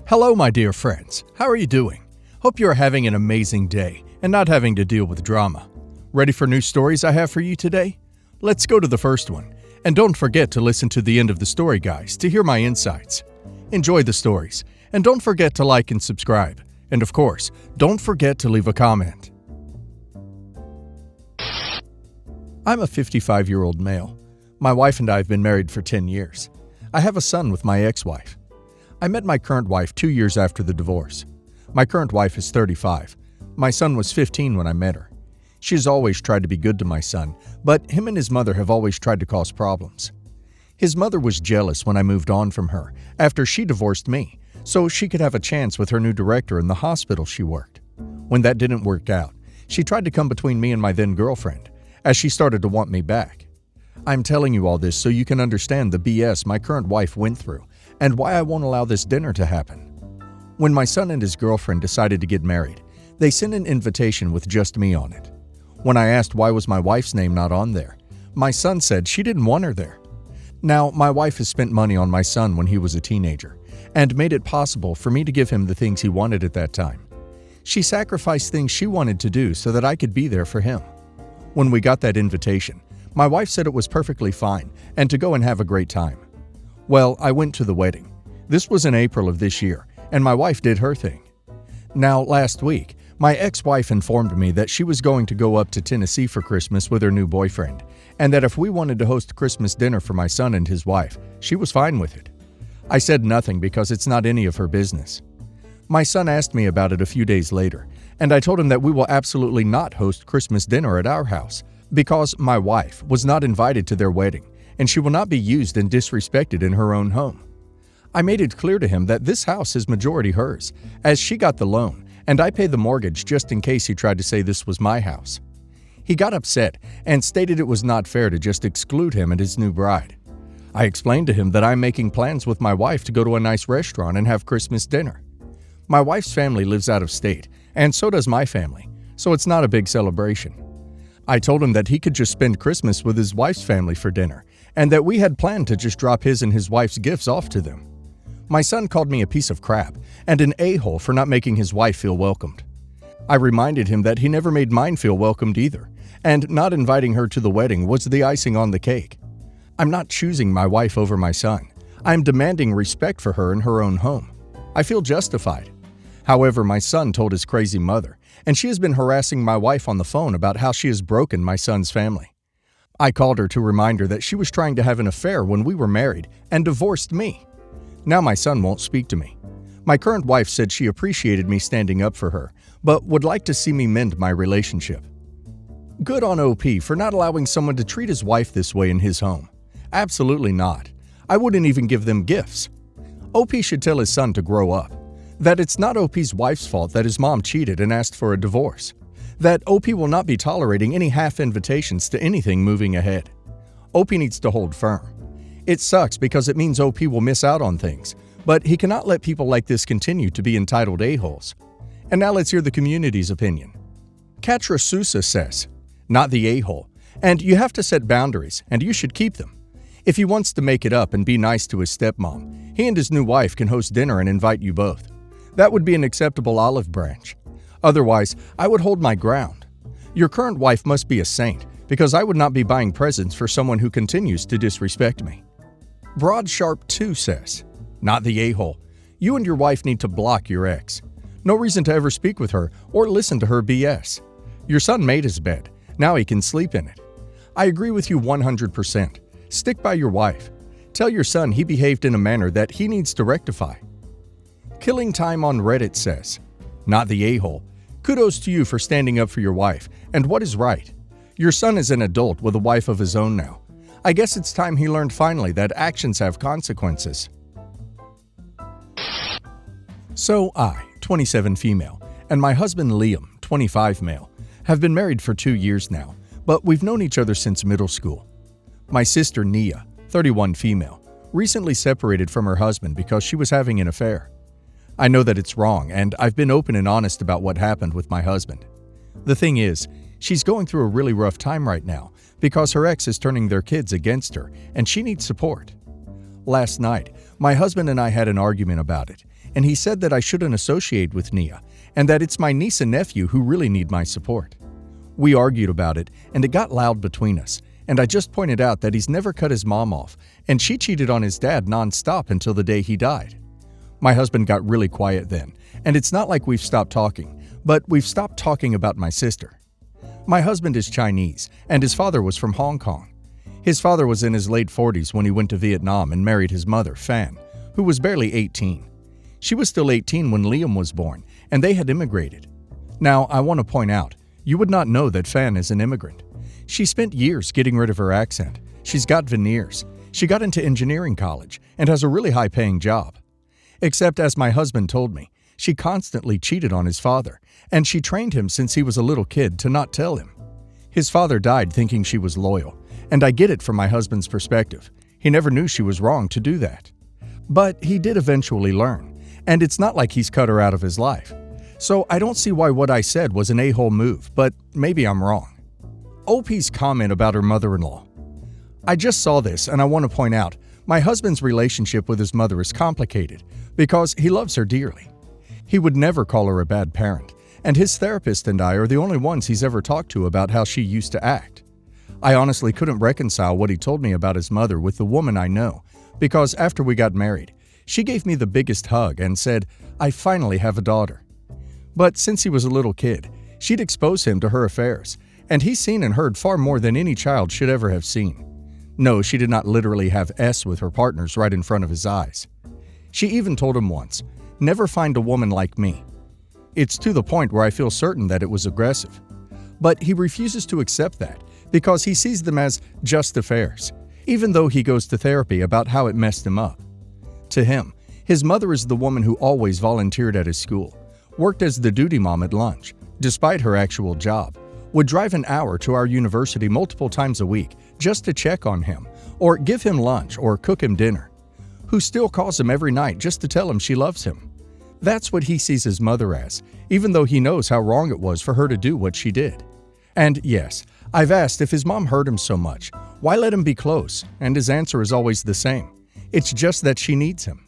Hello, my dear friends. How are you doing? Hope you are having an amazing day and not having to deal with drama. Ready for new stories I have for you today? Let's go to the first one. And don't forget to listen to the end of the story, guys, to hear my insights. Enjoy the stories. And don't forget to like and subscribe. And of course, don't forget to leave a comment. I'm a 55-year-old male. My wife and I have been married for 10 years. I have a son with my ex-wife. I met my current wife 2 years after the divorce. My current wife is 35. My son was 15 when I met her. She has always tried to be good to my son, but him and his mother have always tried to cause problems. His mother was jealous when I moved on from her after she divorced me, so she could have a chance with her new director in the hospital she worked. When that didn't work out, she tried to come between me and my then girlfriend, as she started to want me back. I'm telling you all this so you can understand the BS my current wife went through and why I won't allow this dinner to happen. When my son and his girlfriend decided to get married, they sent an invitation with just me on it. When I asked why was my wife's name not on there, my son said she didn't want her there. Now, my wife has spent money on my son when he was a teenager and made it possible for me to give him the things he wanted at that time. She sacrificed things she wanted to do so that I could be there for him. When we got that invitation, my wife said it was perfectly fine and to go and have a great time. Well, I went to the wedding. This was in April of this year, and my wife did her thing. Now, last week, my ex-wife informed me that she was going to go up to Tennessee for Christmas with her new boyfriend, and that if we wanted to host Christmas dinner for my son and his wife, she was fine with it. I said nothing because it's not any of her business. My son asked me about it a few days later, and I told him that we will absolutely not host Christmas dinner at our house because my wife was not invited to their wedding, and she will not be used and disrespected in her own home. I made it clear to him that this house is majority hers, as she got the loan, and I paid the mortgage just in case he tried to say this was my house. He got upset and stated it was not fair to just exclude him and his new bride. I explained to him that I'm making plans with my wife to go to a nice restaurant and have Christmas dinner. My wife's family lives out of state, and so does my family, so it's not a big celebration. I told him that he could just spend Christmas with his wife's family for dinner, and that we had planned to just drop his and his wife's gifts off to them. My son called me a piece of crap and an a-hole for not making his wife feel welcomed. I reminded him that he never made mine feel welcomed either, and not inviting her to the wedding was the icing on the cake. I'm not choosing my wife over my son. I'm demanding respect for her in her own home. I feel justified. However, my son told his crazy mother, and she has been harassing my wife on the phone about how she has broken my son's family. I called her to remind her that she was trying to have an affair when we were married and divorced me. Now my son won't speak to me. My current wife said she appreciated me standing up for her, but would like to see me mend my relationship. Good on OP for not allowing someone to treat his wife this way in his home. Absolutely not. I wouldn't even give them gifts. OP should tell his son to grow up. That it's not OP's wife's fault that his mom cheated and asked for a divorce. That OP will not be tolerating any half invitations to anything moving ahead. OP needs to hold firm. It sucks because it means OP will miss out on things, but he cannot let people like this continue to be entitled a-holes. And now let's hear the community's opinion. Katra Sousa says, not the a-hole, and you have to set boundaries, and you should keep them. If he wants to make it up and be nice to his stepmom, he and his new wife can host dinner and invite you both. That would be an acceptable olive branch. Otherwise, I would hold my ground. Your current wife must be a saint, because I would not be buying presents for someone who continues to disrespect me. Broad Sharp 2 says, not the a-hole. You and your wife need to block your ex. No reason to ever speak with her or listen to her BS. Your son made his bed. Now he can sleep in it. I agree with you 100%. Stick by your wife. Tell your son he behaved in a manner that he needs to rectify. Killing Time on Reddit says, not the a-hole. Kudos to you for standing up for your wife and what is right. Your son is an adult with a wife of his own now. I guess it's time he learned finally that actions have consequences. So I, 27 female, and my husband Liam, 25 male, have been married for 2 years now, but we've known each other since middle school. My sister Nia, 31 female, recently separated from her husband because she was having an affair. I know that it's wrong, and I've been open and honest about what happened with my husband. The thing is, she's going through a really rough time right now because her ex is turning their kids against her, and she needs support. Last night, my husband and I had an argument about it, and he said that I shouldn't associate with Nia, and that it's my niece and nephew who really need my support. We argued about it, and it got loud between us, and I just pointed out that he's never cut his mom off, and she cheated on his dad nonstop until the day he died. My husband got really quiet then, and it's not like we've stopped talking, but we've stopped talking about my sister. My husband is Chinese, and his father was from Hong Kong. His father was in his late 40s when he went to Vietnam and married his mother, Fan, who was barely 18. She was still 18 when Liam was born, and they had immigrated. Now, I want to point out, you would not know that Fan is an immigrant. She spent years getting rid of her accent. She's got veneers. She got into engineering college and has a really high-paying job. Except, as my husband told me, she constantly cheated on his father, and she trained him since he was a little kid to not tell him. His father died thinking she was loyal, and I get it from my husband's perspective. He never knew she was wrong to do that. But he did eventually learn, and it's not like he's cut her out of his life. So I don't see why what I said was an a-hole move, but maybe I'm wrong. OP's comment about her mother-in-law. I just saw this, and I want to point out, my husband's relationship with his mother is complicated because he loves her dearly. He would never call her a bad parent, and his therapist and I are the only ones he's ever talked to about how she used to act. I honestly couldn't reconcile what he told me about his mother with the woman I know, because after we got married, she gave me the biggest hug and said, "I finally have a daughter." But since he was a little kid, she'd expose him to her affairs, and he's seen and heard far more than any child should ever have seen. No, she did not literally have S with her partners right in front of his eyes. She even told him once, "Never find a woman like me." It's to the point where I feel certain that it was aggressive. But he refuses to accept that because he sees them as just affairs, even though he goes to therapy about how it messed him up. To him, his mother is the woman who always volunteered at his school, worked as the duty mom at lunch, despite her actual job, would drive an hour to our university multiple times a week just to check on him, or give him lunch or cook him dinner, who still calls him every night just to tell him she loves him. That's what he sees his mother as, even though he knows how wrong it was for her to do what she did. And yes, I've asked if his mom hurt him so much, why let him be close, and his answer is always the same. It's just that she needs him.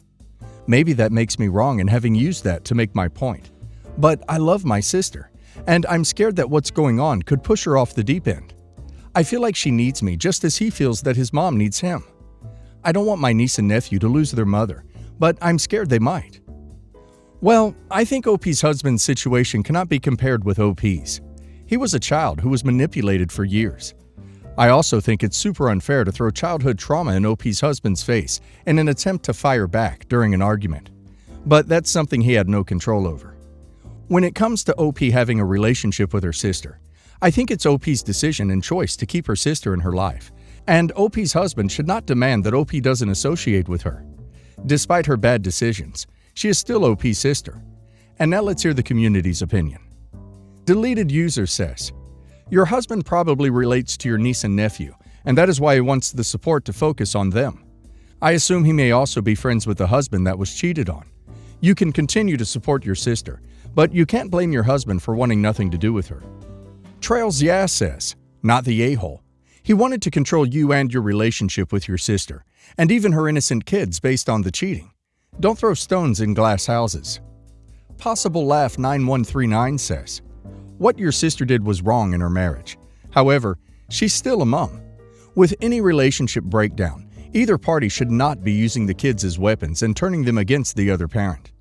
Maybe that makes me wrong in having used that to make my point. But I love my sister, and I'm scared that what's going on could push her off the deep end. I feel like she needs me just as he feels that his mom needs him. I don't want my niece and nephew to lose their mother, but I'm scared they might. Well, I think OP's husband's situation cannot be compared with OP's. He was a child who was manipulated for years. I also think it's super unfair to throw childhood trauma in OP's husband's face in an attempt to fire back during an argument. But that's something he had no control over. When it comes to OP having a relationship with her sister, I think it's OP's decision and choice to keep her sister in her life, and OP's husband should not demand that OP doesn't associate with her. Despite her bad decisions, she is still OP's sister. And now let's hear the community's opinion. Deleted user says, "Your husband probably relates to your niece and nephew, and that is why he wants the support to focus on them. I assume he may also be friends with the husband that was cheated on. You can continue to support your sister, but you can't blame your husband for wanting nothing to do with her." Trails Yeah says, "Not the a-hole. He wanted to control you and your relationship with your sister, and even her innocent kids based on the cheating. Don't throw stones in glass houses." Possible Laugh 9139 says, "What your sister did was wrong in her marriage. However, she's still a mom. With any relationship breakdown, either party should not be using the kids as weapons and turning them against the other parent.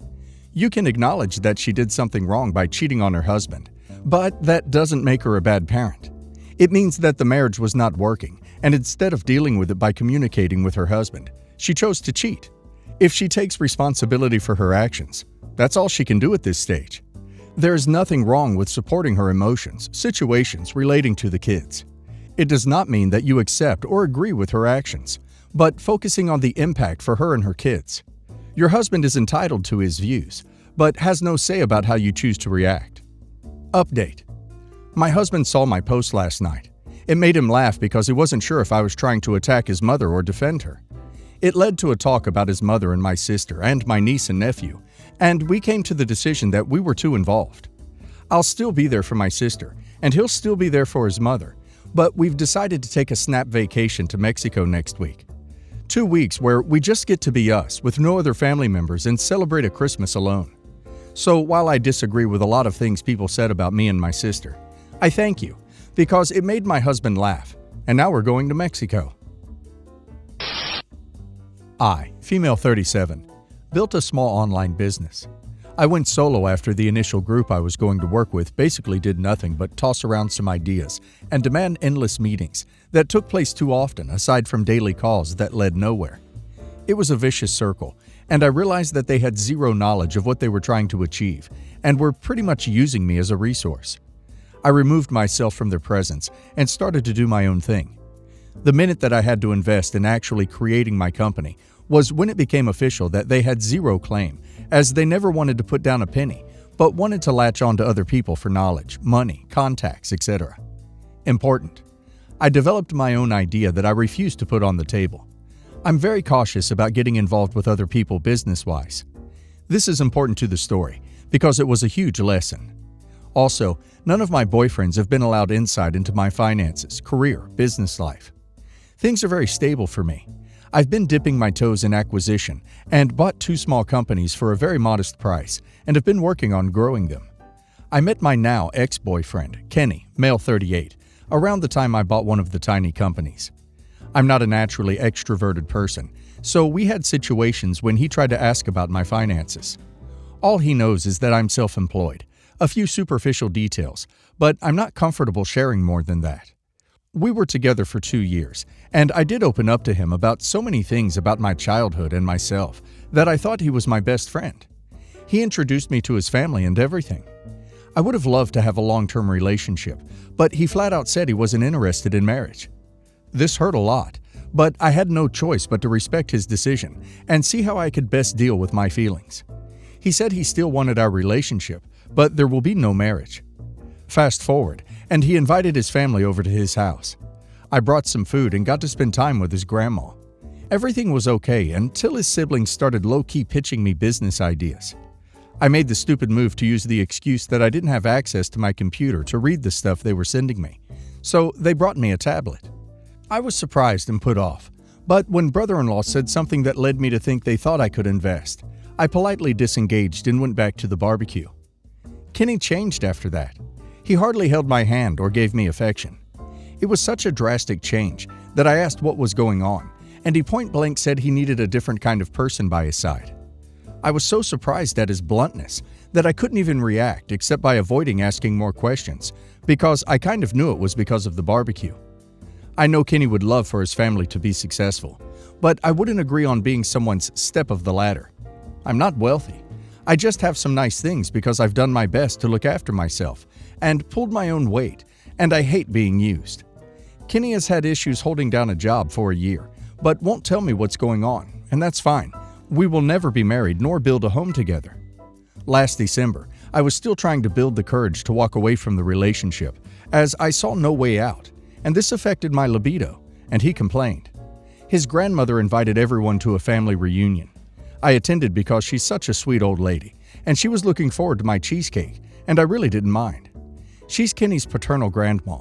You can acknowledge that she did something wrong by cheating on her husband, but that doesn't make her a bad parent. It means that the marriage was not working, and instead of dealing with it by communicating with her husband, she chose to cheat. If she takes responsibility for her actions, that's all she can do at this stage. There is nothing wrong with supporting her emotions, situations relating to the kids. It does not mean that you accept or agree with her actions, but focusing on the impact for her and her kids. Your husband is entitled to his views, but has no say about how you choose to react." Update. My husband saw my post last night. It made him laugh because he wasn't sure if I was trying to attack his mother or defend her. It led to a talk about his mother and my sister and my niece and nephew, and we came to the decision that we were too involved. I'll still be there for my sister, and he'll still be there for his mother, but we've decided to take a snap vacation to Mexico next week. 2 weeks where we just get to be us with no other family members and celebrate a Christmas alone. So while I disagree with a lot of things people said about me and my sister, I thank you because it made my husband laugh, and now we're going to Mexico. I, female 37, built a small online business. I went solo after the initial group I was going to work with basically did nothing but toss around some ideas and demand endless meetings that took place too often aside from daily calls that led nowhere. It was a vicious circle, and I realized that they had zero knowledge of what they were trying to achieve and were pretty much using me as a resource. I removed myself from their presence and started to do my own thing. The minute that I had to invest in actually creating my company was when it became official that they had zero claim, as they never wanted to put down a penny, but wanted to latch on to other people for knowledge, money, contacts, etc. Important. I developed my own idea that I refused to put on the table. I'm very cautious about getting involved with other people business-wise. This is important to the story because it was a huge lesson. Also, none of my boyfriends have been allowed insight into my finances, career, business life. Things are very stable for me. I've been dipping my toes in acquisition and bought 2 small companies for a very modest price and have been working on growing them. I met my now ex-boyfriend, Kenny, male 38, around the time I bought one of the tiny companies. I'm not a naturally extroverted person, so we had situations when he tried to ask about my finances. All he knows is that I'm self-employed, a few superficial details, but I'm not comfortable sharing more than that. We were together for 2 years, and I did open up to him about so many things about my childhood and myself that I thought he was my best friend. He introduced me to his family and everything. I would have loved to have a long-term relationship, but he flat out said he wasn't interested in marriage. This hurt a lot, but I had no choice but to respect his decision and see how I could best deal with my feelings. He said he still wanted our relationship, but there will be no marriage. Fast forward, and he invited his family over to his house. I brought some food and got to spend time with his grandma. Everything was okay until his siblings started low-key pitching me business ideas. I made the stupid move to use the excuse that I didn't have access to my computer to read the stuff they were sending me, so they brought me a tablet. I was surprised and put off, but when brother-in-law said something that led me to think they thought I could invest, I politely disengaged and went back to the barbecue. Kenny changed after that. He hardly held my hand or gave me affection. It was such a drastic change that I asked what was going on, and he point-blank said he needed a different kind of person by his side. I was so surprised at his bluntness that I couldn't even react except by avoiding asking more questions, because I kind of knew it was because of the barbecue. I know Kenny would love for his family to be successful, but I wouldn't agree on being someone's step of the ladder. I'm not wealthy. I just have some nice things because I've done my best to look after myself and pulled my own weight, and I hate being used. Kenny has had issues holding down a job for a year, but won't tell me what's going on, and that's fine. We will never be married nor build a home together. Last December, I was still trying to build the courage to walk away from the relationship, as I saw no way out, and this affected my libido, and he complained. His grandmother invited everyone to a family reunion. I attended because she's such a sweet old lady, and she was looking forward to my cheesecake, and I really didn't mind. She's Kenny's paternal grandma.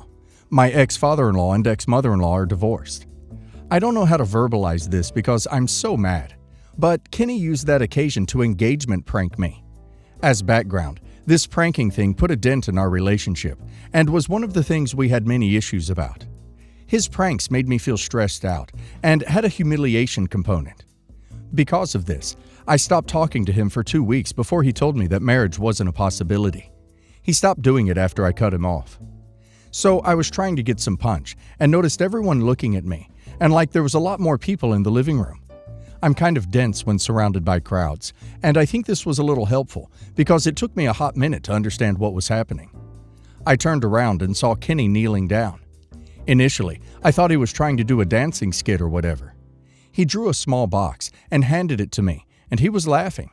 My ex-father-in-law and ex-mother-in-law are divorced. I don't know how to verbalize this because I'm so mad, but Kenny used that occasion to engagement prank me. As background, this pranking thing put a dent in our relationship and was one of the things we had many issues about. His pranks made me feel stressed out and had a humiliation component. Because of this, I stopped talking to him for 2 weeks before he told me that marriage wasn't a possibility. He stopped doing it after I cut him off. So I was trying to get some punch and noticed everyone looking at me, and like there was a lot more people in the living room. I'm kind of dense when surrounded by crowds, and I think this was a little helpful because it took me a hot minute to understand what was happening. I turned around and saw Kenny kneeling down. Initially, I thought he was trying to do a dancing skit or whatever. He drew a small box and handed it to me, and he was laughing.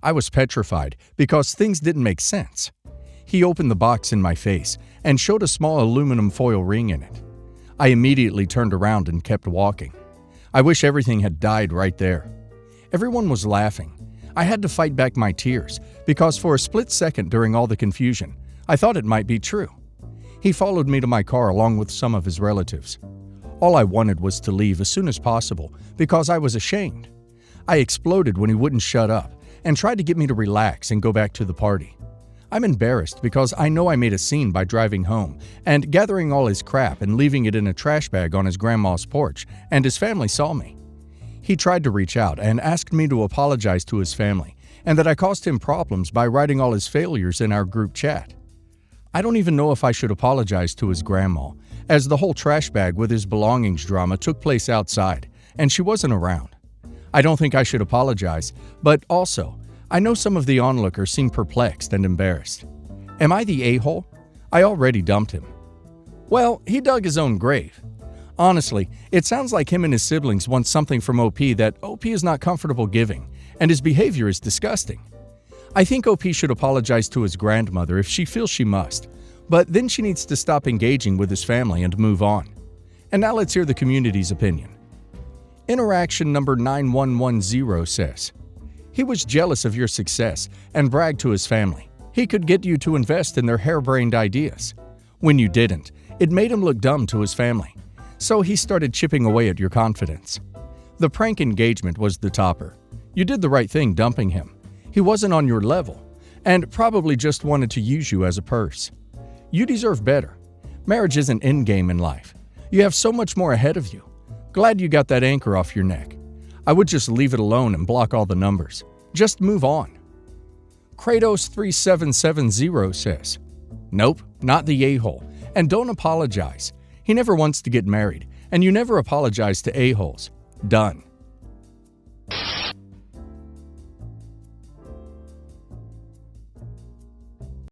I was petrified because things didn't make sense. He opened the box in my face and showed a small aluminum foil ring in it. I immediately turned around and kept walking. I wish everything had died right there. Everyone was laughing. I had to fight back my tears because for a split second during all the confusion, I thought it might be true. He followed me to my car along with some of his relatives. All I wanted was to leave as soon as possible because I was ashamed. I exploded when he wouldn't shut up and tried to get me to relax and go back to the party. I'm embarrassed because I know I made a scene by driving home and gathering all his crap and leaving it in a trash bag on his grandma's porch, and his family saw me. He tried to reach out and asked me to apologize to his family and that I caused him problems by writing all his failures in our group chat. I don't even know if I should apologize to his grandma, as the whole trash bag with his belongings drama took place outside, and she wasn't around. I don't think I should apologize, but also, I know some of the onlookers seem perplexed and embarrassed. Am I the a-hole? I already dumped him. Well, he dug his own grave. Honestly, it sounds like him and his siblings want something from OP that OP is not comfortable giving, and his behavior is disgusting. I think OP should apologize to his grandmother if she feels she must, but then she needs to stop engaging with his family and move on. And now let's hear the community's opinion. Interaction number 9110 says, he was jealous of your success and bragged to his family. He could get you to invest in their harebrained ideas. When you didn't, it made him look dumb to his family. So he started chipping away at your confidence. The prank engagement was the topper. You did the right thing dumping him. He wasn't on your level and probably just wanted to use you as a purse. You deserve better. Marriage isn't endgame in life. You have so much more ahead of you. Glad you got that anchor off your neck. I would just leave it alone and block all the numbers. Just move on. Kratos3770 says, nope, not the a-hole. And don't apologize. He never wants to get married, and you never apologize to a-holes. Done.